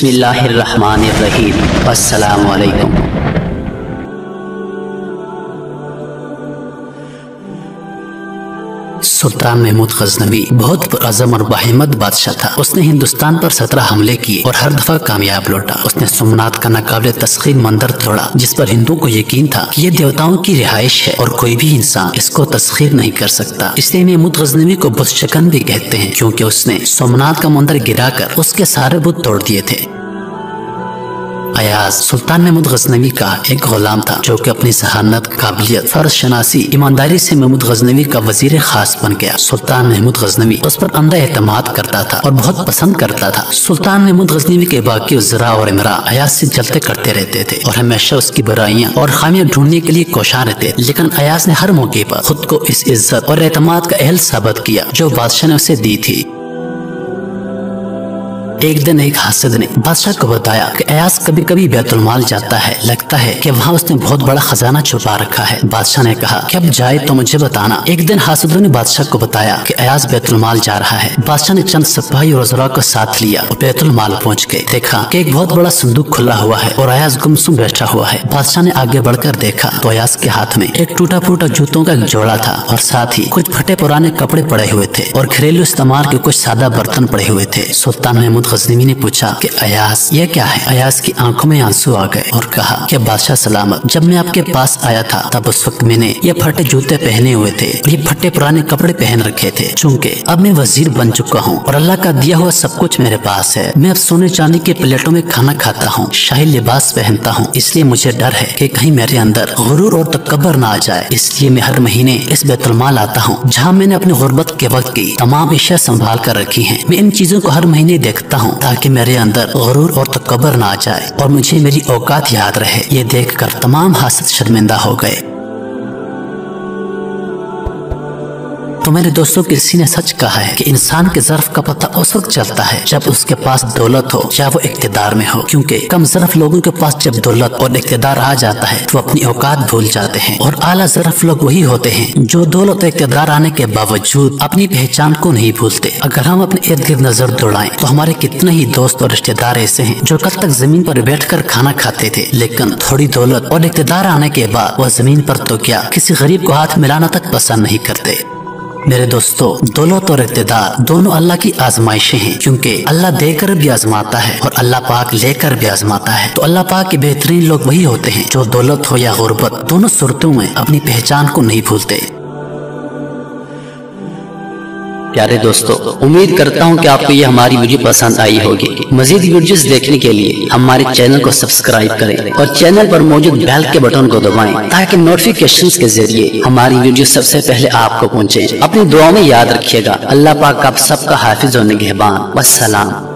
बिस्मिल्लाहिर्रहमानिर्रहीम। अस्सलामु अलैकुम। सुल्तान महमूद गजनवी बहुत पुरअज़म और बाहिम्मत बादशाह था। उसने हिंदुस्तान पर 17 हमले किए और हर दफा कामयाब लौटा। उसने सोमनाथ का नाकाबिले तस्खीर मंदिर तोड़ा, जिस पर हिंदुओं को यकीन था कि ये देवताओं की रिहाइश है और कोई भी इंसान इसको तस्खीर नहीं कर सकता। इसलिए महमूद गजनवी को बुत शकन भी कहते हैं, क्योंकि उसने सोमनाथ का मंदिर गिराकर उसके सारे बुत तोड़ दिए थे। अयाज सुल्तान महमूद गजनवी का एक गुलाम था, जो कि अपनी जहानत, काबिलियत, फर्ज शनासी, ईमानदारी से महमूद गजनवी का वजीर खास बन गया। सुल्तान महमूद गजनवी उस पर अंधा एतमाद करता था और बहुत पसंद करता था। सुल्तान महमूद गजनवी के बाकी उज़रा और इमरा अयाज से जलते करते रहते थे और हमेशा उसकी बुराइयां और खामियां ढूंढने के लिए कोशां रहते। लेकिन अयाज ने हर मौके पर खुद को इस इज्जत और एतमाद का अहल साबित किया जो बादशाह ने उसे दी थी। एक दिन एक हासिद ने बादशाह को बताया कि अयाज कभी कभी बैतुल माल जाता है, लगता है कि वहाँ उसने बहुत बड़ा खजाना छुपा रखा है। बादशाह ने कहा कि अब जाए तो मुझे बताना। एक दिन हासिदों ने बादशाह को बताया कि अयाज बैतुल माल जा रहा है। बादशाह ने चंद सिपाही और उज़रा को साथ लिया और बैतुल माल पहुँच गए। देखा कि एक बहुत बड़ा संदूक खुला हुआ है और अयाज गुमसुम बैठा हुआ है। बादशाह ने आगे बढ़कर देखा तो अयाज के हाथ में एक टूटा फूटा जूतों का एक जोड़ा था और साथ ही कुछ फटे पुराने कपड़े पड़े हुए थे और घरेलू इस्तेमाल के कुछ सादा बर्तन पड़े हुए थे। सुल्तान महमूद गजनवी ने पूछा कि अयाज ये क्या है? अयाज की आंखों में आंसू आ गए और कहा कि बादशाह सलामत, जब मैं आपके पास आया था तब उस वक्त मैंने ये फटे जूते पहने हुए थे और ये फटे पुराने कपड़े पहन रखे थे। चूँकि अब मैं वजीर बन चुका हूँ और अल्लाह का दिया हुआ सब कुछ मेरे पास है, मैं अब सोने चांदी के प्लेटों में खाना खाता हूँ, शाही लिबास पहनता हूँ, इसलिए मुझे डर है कि कहीं मेरे अंदर गुरूर और तकब्बर ना आ जाए। इसलिए मैं हर महीने इस बैतुल माल आता हूँ जहाँ मैंने अपनी गुर्बत के वक्त की तमाम अशिया संभाल कर रखी है। मैं इन चीजों को हर महीने देखता हूँ ताकि मेरे अंदर गुरूर और तकब्बर ना आ जाए और मुझे मेरी औकात याद रहे। ये देखकर तमाम हासिद शर्मिंदा हो गए। तो मेरे दोस्तों, किसी ने सच कहा है कि इंसान के ज़र्फ का पता उस वक्त चलता है जब उसके पास दौलत हो या वो इक़्तिदार में हो, क्योंकि कम ज़र्फ लोगों के पास जब दौलत और इक़्तिदार आ जाता है तो अपनी औकात भूल जाते हैं। और आला ज़र्फ लोग वही होते हैं जो दौलत और इक़्तिदार आने के बावजूद अपनी पहचान को नहीं भूलते। अगर हम अपने इर्द गिर्द नजर दौड़ाएं तो हमारे कितने ही दोस्त और रिश्तेदार ऐसे हैं जो कल तक जमीन पर बैठ कर खाना खाते थे, लेकिन थोड़ी दौलत और इक़्तिदार आने के बाद वह जमीन पर तो क्या किसी गरीब को हाथ मिलाना तक पसंद नहीं करते। मेरे दोस्तों, दौलत और इक़्तिदार दोनों अल्लाह की आजमाइशें हैं, क्योंकि अल्लाह देकर भी आजमाता है और अल्लाह पाक लेकर भी आजमाता है। तो अल्लाह पाक के बेहतरीन लोग वही होते हैं जो दौलत हो या गुर्बत, दोनों सूरतों में अपनी पहचान को नहीं भूलते। प्यारे दोस्तों, उम्मीद करता हूँ कि आपको ये हमारी वीडियो पसंद आई होगी। मजीद वीडियोस देखने के लिए हमारे चैनल को सब्सक्राइब करें और चैनल पर मौजूद बेल के बटन को दबाएं ताकि नोटिफिकेशंस के जरिए हमारी वीडियो सबसे पहले आपको पहुँचे। अपनी दुआओं में याद रखिएगा। अल्लाह पाक आप सबका हाफिज और निगहबान। वस्सलाम।